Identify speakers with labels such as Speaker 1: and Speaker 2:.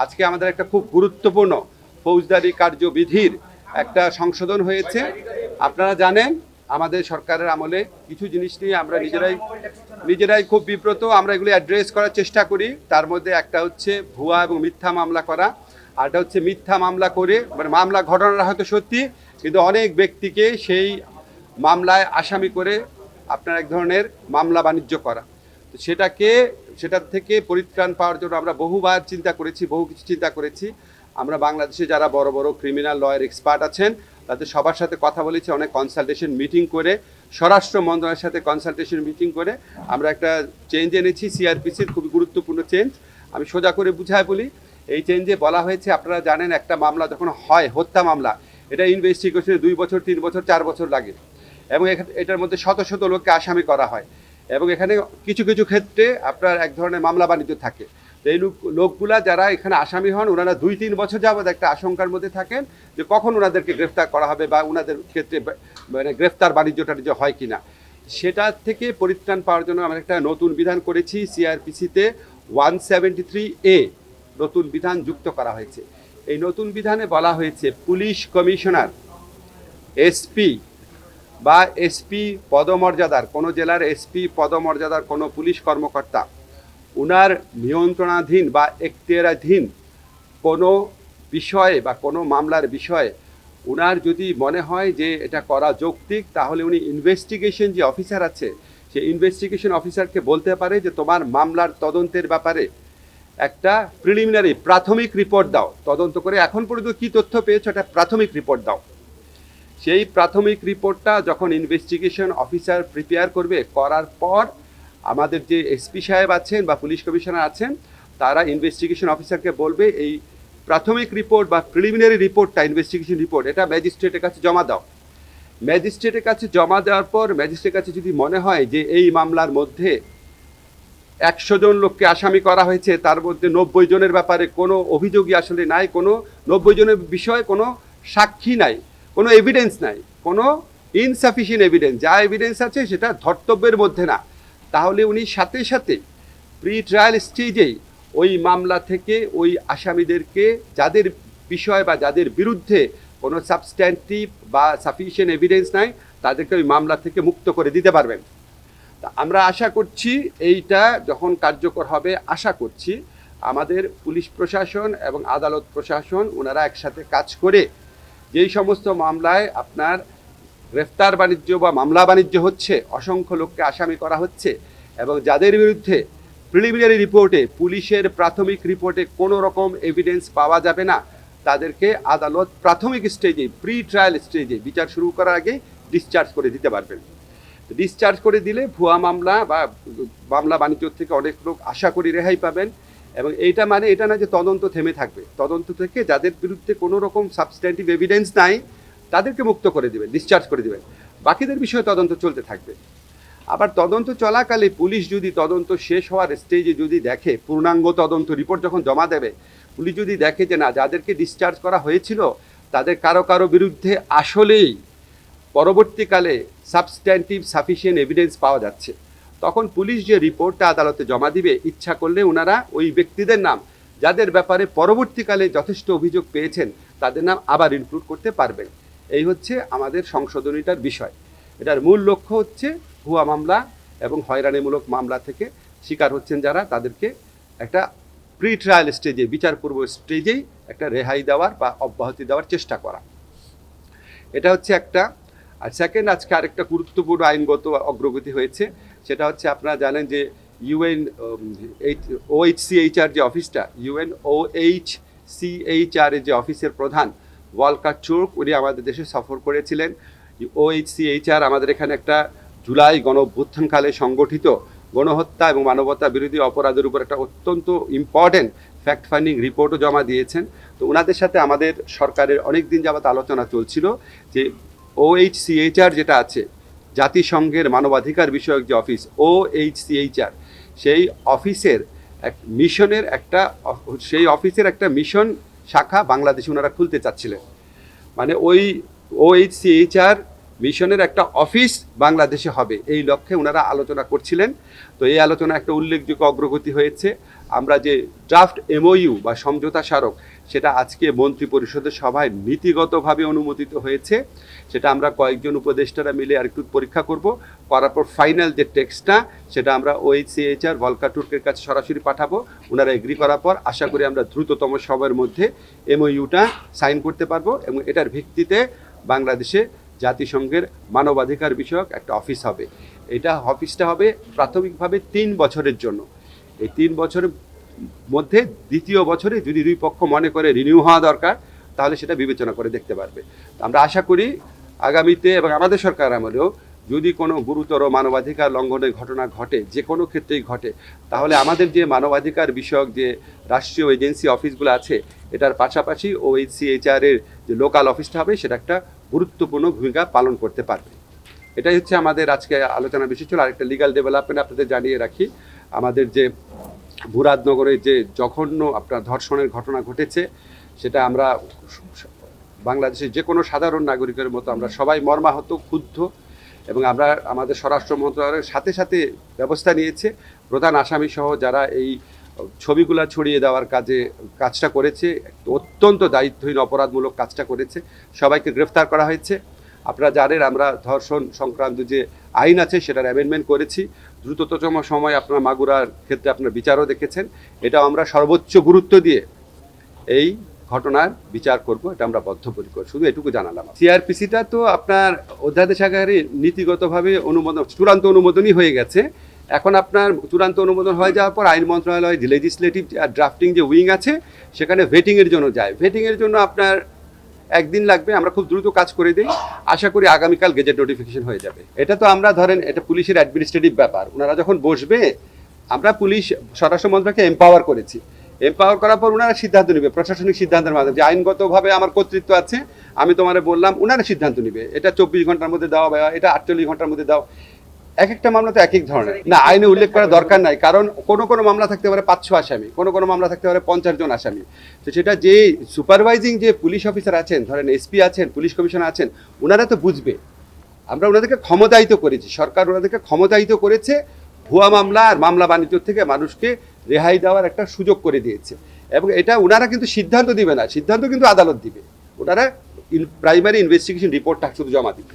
Speaker 1: আজকে আমাদের একটা খুব গুরুত্বপূর্ণ ফৌজদারি কার্যবিধির একটা সংশোধন হয়েছে। আপনারা জানেন আমাদের সরকারের আমলে কিছু জিনিস নিয়ে আমরা নিজেরাই খুব বিব্রত, আমরা এগুলি অ্যাড্রেস করার চেষ্টা করি। তার মধ্যে একটা হচ্ছে ভুয়া এবং মিথ্যা মামলা করা, আরটা হচ্ছে মিথ্যা মামলা করে মানে মামলা ঘটনাটা হয়তো সত্যি কিন্তু অনেক ব্যক্তিকে সেই মামলায় আসামি করে আপনার এক ধরনের মামলা বাণিজ্য করা। তো সেটার থেকে পরিত্রাণ পাওয়ার জন্য আমরা বহুবার চিন্তা করেছি, বহু কিছু চিন্তা করেছি। আমরা বাংলাদেশে যারা বড় বড় ক্রিমিনাল লয়ার এক্সপার্ট আছেন তাদের সবার সাথে কথা বলেছি, অনেক কনসালটেশন মিটিং করে, স্বরাষ্ট্র মন্ত্রণালয়ের সাথে কনসালটেশন মিটিং করে আমরা একটা চেঞ্জ এনেছি। সিআরপিসির খুবই গুরুত্বপূর্ণ চেঞ্জ। আমি সোজা করে বুঝায় বলি, এই চেঞ্জে বলা হয়েছে, আপনারা জানেন একটা মামলা যখন হয় হত্যা মামলা, এটা ইনভেস্টিগেশনে 2 বছর 3 বছর 4 বছর লাগে এবং এটার মধ্যে শত শত লোককে আসামি করা হয় এবং এখানে কিছু কিছু ক্ষেত্রে আপনার এক ধরনের মামলা বাণিজ্য থাকে। তো এই লোকগুলা যারা এখানে আসামি হন ওনারা 2-3 বছর যাবৎ একটা আশঙ্কার মধ্যে থাকেন যে কখন ওনাদেরকে গ্রেফতার করা হবে বা ওনাদের ক্ষেত্রে মানে গ্রেফতার বাণিজ্যটা হয় কি না। সেটা থেকে পরিত্রাণ পাওয়ার জন্য আমরা একটা নতুন বিধান করেছি। সিআরপিসিতে 173A নতুন বিধান যুক্ত করা হয়েছে। এই নতুন বিধানে বলা হয়েছে পুলিশ কমিশনার, এসপি বা এসপি পদমর্যাদার কোনো জেলার এসপি পদমর্যাদার কোনো পুলিশ কর্মকর্তা উনার নিয়ন্ত্রণাধীন বা এখতিয়ারাধীন কোনো বিষয়ে বা কোনো মামলার বিষয়ে উনার যদি মনে হয় যে এটা করা যৌক্তিক, তাহলে উনি ইনভেস্টিগেশন যে অফিসার আছে সেই ইনভেস্টিগেশন অফিসারকে বলতে পারে যে তোমার মামলার তদন্তের ব্যাপারে একটা প্রিলিমিনারি প্রাথমিক রিপোর্ট দাও, তদন্ত করে এখন পর্যন্ত কী তথ্য পেয়েছো একটা প্রাথমিক রিপোর্ট দাও। সেই প্রাথমিক রিপোর্টটা যখন ইনভেস্টিগেশন অফিসার প্রিপেয়ার করবে, করার পর আমাদের যে এসপি সাহেব আছেন বা পুলিশ কমিশনার আছেন তারা ইনভেস্টিগেশন অফিসারকে বলবে এই প্রাথমিক রিপোর্ট বা প্রিলিমিনারি রিপোর্টটা ইনভেস্টিগেশন রিপোর্ট এটা ম্যাজিস্ট্রেটের কাছে জমা দাও। ম্যাজিস্ট্রেটের কাছে জমা দেওয়ার পর ম্যাজিস্ট্রেটের কাছে যদি মনে হয় যে এই মামলার মধ্যে 100 জন লোককে আসামি করা হয়েছে, তার মধ্যে 90 জনের ব্যাপারে কোনো অভিযোগই আসলে নাই, কোনো 90 জনের বিষয়ে কোনো সাক্ষী নাই, কোনো এভিডেন্স নাই, কোনো ইনসাফিসিয়েন্ট এভিডেন্স, যা এভিডেন্স আছে সেটা ধর্তব্যের মধ্যে না, তাহলে উনি সাথে সাথে প্রি ট্রায়াল স্টেজেই ওই মামলা থেকে ওই আসামিদেরকে যাদের বিষয় বা যাদের বিরুদ্ধে কোনো সাবস্ট্যান্টিভ বা সাফিসিয়েন্ট এভিডেন্স নাই তাদেরকে ওই মামলা থেকে মুক্ত করে দিতে পারবেন। তা আমরা আশা করছি এইটা যখন কার্যকর হবে, আশা করছি আমাদের পুলিশ প্রশাসন এবং আদালত প্রশাসন ওনারা একসাথে কাজ করে যেই সমস্ত মামলায় আপনার গ্রেফতার বাণিজ্য বা মামলা বাণিজ্য হচ্ছে, অসংখ্য লোককে আসামি করা হচ্ছে এবং যাদের বিরুদ্ধে প্রিলিমিনারি রিপোর্টে পুলিশের প্রাথমিক রিপোর্টে কোনো রকম এভিডেন্স পাওয়া যাবে না, তাদেরকে আদালত প্রাথমিক স্টেজে প্রি ট্রায়াল স্টেজে বিচার শুরু করার আগে ডিসচার্জ করে দিতে পারবেন। ডিসচার্জ করে দিলে ভুয়া মামলা বা মামলা বাণিজ্য থেকে অনেক লোক আশা করি রেহাই পাবেন। এবং এইটা মানে এটা না যে তদন্ত থেমে থাকবে, তদন্ত থেকে যাদের বিরুদ্ধে কোনো রকম সাবস্ট্যান্টিভ এভিডেন্স নাই তাদেরকে মুক্ত করে দেবেন, ডিসচার্জ করে দেবেন, বাকিদের বিষয়ে তদন্ত চলতে থাকবে। আবার তদন্ত চলাকালে পুলিশ যদি তদন্ত শেষ হওয়ার স্টেজে যদি দেখে, পূর্ণাঙ্গ তদন্ত রিপোর্ট যখন জমা দেবে, পুলিশ যদি দেখে যে না যাদেরকে ডিসচার্জ করা হয়েছিল তাদের কারো কারো বিরুদ্ধে আসলেই পরবর্তীকালে সাবস্ট্যান্টিভ সাফিসিয়েন্ট এভিডেন্স পাওয়া যাচ্ছে, তখন পুলিশ যে রিপোর্টটা আদালতে জমা দিবে, ইচ্ছা করলে ওনারা ওই ব্যক্তিদের নাম যাদের ব্যাপারে পরবর্তীকালে যথেষ্ট অভিযোগ পেয়েছেন তাদের নাম আবার ইনক্লুড করতে পারবেন। এই হচ্ছে আমাদের সংশোধনীটার বিষয়। এটার মূল লক্ষ্য হচ্ছে ভুয়া মামলা এবং হয়রানিমূলক মামলা থেকে শিকার হচ্ছেন যারা, তাদেরকে একটা প্রি ট্রায়াল স্টেজে বিচারপূর্ব স্টেজেই একটা রেহাই দেওয়ার বা অব্যাহতি দেওয়ার চেষ্টা করা, এটা হচ্ছে একটা। আর সেকেন্ড, আজকে আরেকটা গুরুত্বপূর্ণ আইনগত অগ্রগতি হয়েছে, সেটা হচ্ছে আপনারা জানেন যে ইউএন OHCHR যে অফিসটা, UNOHCHR এর যে অফিসের প্রধান ওয়ালকার চুর্ক, উনি আমাদের দেশে সফর করেছিলেন। OHCHR আমাদের এখানে একটা জুলাই গণ অভ্যুত্থানকালে সংগঠিত গণহত্যা এবং মানবতা বিরোধী অপরাধের উপর একটা অত্যন্ত ইম্পর্টেন্ট ফ্যাক্ট ফাইন্ডিং রিপোর্টও জমা দিয়েছেন। তো ওনাদের সাথে আমাদের সরকারের অনেক দিন যাবত আলোচনা চলছিল যে OHCHR যেটা আছে, জাতিসংঘের মানবাধিকার বিষয়ক যে অফিস OHCHR, সেই অফিসের একটা মিশন শাখা বাংলাদেশে ওনারা খুলতে চাচ্ছিলেন। মানে ওই OHCHR মিশনের একটা অফিস বাংলাদেশে হবে, এই লক্ষ্যে ওনারা আলোচনা করছিলেন। তো এই আলোচনা একটা উল্লেখযোগ্য অগ্রগতি হয়েছে। আমরা যে ড্রাফট এমওইউ বা সমঝোতা স্মারক সেটা আজকে মন্ত্রী পরিষদের সভায় নীতিগতভাবে অনুমোদিত হয়েছে। সেটা আমরা কয়েকজন উপদেষ্টারা মিলে আরেকটু পরীক্ষা করব, করার পর ফাইনাল যে টেক্সটটা সেটা আমরা OHCHR ভলকার তুর্কের কাছে সরাসরি পাঠাবো। ওনারা এগ্রি করার পর আশা করি আমরা দ্রুততম সময়ের মধ্যে এমওইউটা সাইন করতে পারবো এবং এটার ভিত্তিতে বাংলাদেশে জাতিসংঘের মানবাধিকার বিষয়ক একটা অফিস হবে। অফিসটা হবে প্রাথমিকভাবে 3 বছরের জন্য। এই 3 বছরের মধ্যে দ্বিতীয় বছরে যদি দুই পক্ষ মনে করে রিনিউ হওয়া দরকার তাহলে সেটা বিবেচনা করে দেখতে পারবে। আমরা আশা করি আগামীতে এবং আমাদের সরকার আমলেও যদি কোনো গুরুতর মানবাধিকার লঙ্ঘনের ঘটনা ঘটে, যে কোনো ক্ষেত্রেই ঘটে, তাহলে আমাদের যে মানবাধিকার বিষয়ক যে রাষ্ট্রীয় এজেন্সি অফিসগুলো আছে এটার পাশাপাশি OHCHR এর যে লোকাল অফিসটা হবে সেটা একটা গুরুত্বপূর্ণ ভূমিকা পালন করতে পারবে। এটাই হচ্ছে আমাদের আজকে আলোচনার বিষয় ছিল। আরেকটা লিগ্যাল ডেভেলপমেন্ট আপনাদের জানিয়ে রাখি, আমাদের যে মুরাদনগরে যে জঘন্য আপনার ধর্ষণের ঘটনা ঘটেছে সেটা আমরা বাংলাদেশের যে কোনো সাধারণ নাগরিকের মতো আমরা সবাই মর্মাহত, ক্ষুব্ধ এবং আমরা আমাদের স্বরাষ্ট্র মন্ত্রণালয়ের সাথে সাথে ব্যবস্থা নিয়েছে। প্রধান আসামি সহ যারা এই ছবিগুলা ছড়িয়ে দেওয়ার কাজটা করেছে, অত্যন্ত দায়িত্বহীন অপরাধমূলক কাজটা করেছে, সবাইকে গ্রেফতার করা হয়েছে। আপনারা জানেন আমরা ধর্ষণ সংক্রান্ত যে আইন আছে সেটার অ্যামেন্ডমেন্ট করেছি। দ্রুততম সময় আপনারা মাগুরার ক্ষেত্রে আপনার বিচারও দেখেছেন। এটাও আমরা সর্বোচ্চ গুরুত্ব দিয়ে এই ঘটনার বিচার করব, এটা আমরা বদ্ধপরিকর। শুধু এটুকু জানালাম। CRPCটা তো আপনার অধ্যাদেশ আকারে নীতিগতভাবে চূড়ান্ত অনুমোদনই হয়ে গেছে। এখন আপনার চূড়ান্ত অনুমোদন হয়ে যাওয়ার পর আইন মন্ত্রণালয় যে লেজিসলেটিভ ড্রাফটিং যে উইং আছে সেখানে ভেটিংয়ের জন্য যায়। ভেটিংয়ের জন্য আপনার একদিন লাগবে, আমরা খুব দ্রুত কাজ করে দিই। আশা করি আগামীকাল গেজেট নোটিফিকেশন হয়ে যাবে। এটা তো আমরা ধরেন এটা পুলিশের অ্যাডমিনিস্ট্রেটিভ ব্যাপার, ওনারা যখন বসবে আমরা পুলিশ স্বরাষ্ট্র মন্ত্রণালয়কে এম্পাওয়ার করেছি। এম্পাওয়ার করার পর ওনারা সিদ্ধান্ত নেবে প্রশাসনিক সিদ্ধান্তের মাধ্যমে, যে আইনগতভাবে আমার কর্তৃত্ব আছে, আমি তোমার বললাম, ওনারা সিদ্ধান্ত নেবে। এটা 24 ঘন্টার মধ্যে দাও বা এটা 48 ঘন্টার মধ্যে দাও। এক একটা মামলা তো এক এক ধরনের না, আইনে উল্লেখ করার দরকার নাই, কারণ কোনো মামলা থাকতে পারে 500 আসামি, কোনো মামলা থাকতে পারে 50 জন আসামি। তো সেটা যে সুপারভাইজিং যে পুলিশ অফিসার আছেন, ধরেন SP আছেন, পুলিশ কমিশনার আছেন, ওনারা তো বুঝবে। আমরা ওনাদেরকে ক্ষমতায়িত করেছি, সরকার ওনাদেরকে ক্ষমতায়িত করেছে ভুয়া মামলা আর মামলা বাণিজ্য থেকে মানুষকে রেহাই দেওয়ার একটা সুযোগ করে দিয়েছে। এবং এটা ওনারা কিন্তু সিদ্ধান্ত দিবে না, সিদ্ধান্ত কিন্তু আদালত দিবে। ওনারা প্রাইমারি ইনভেস্টিগেশন রিপোর্টটা শুধু জমা দিবে।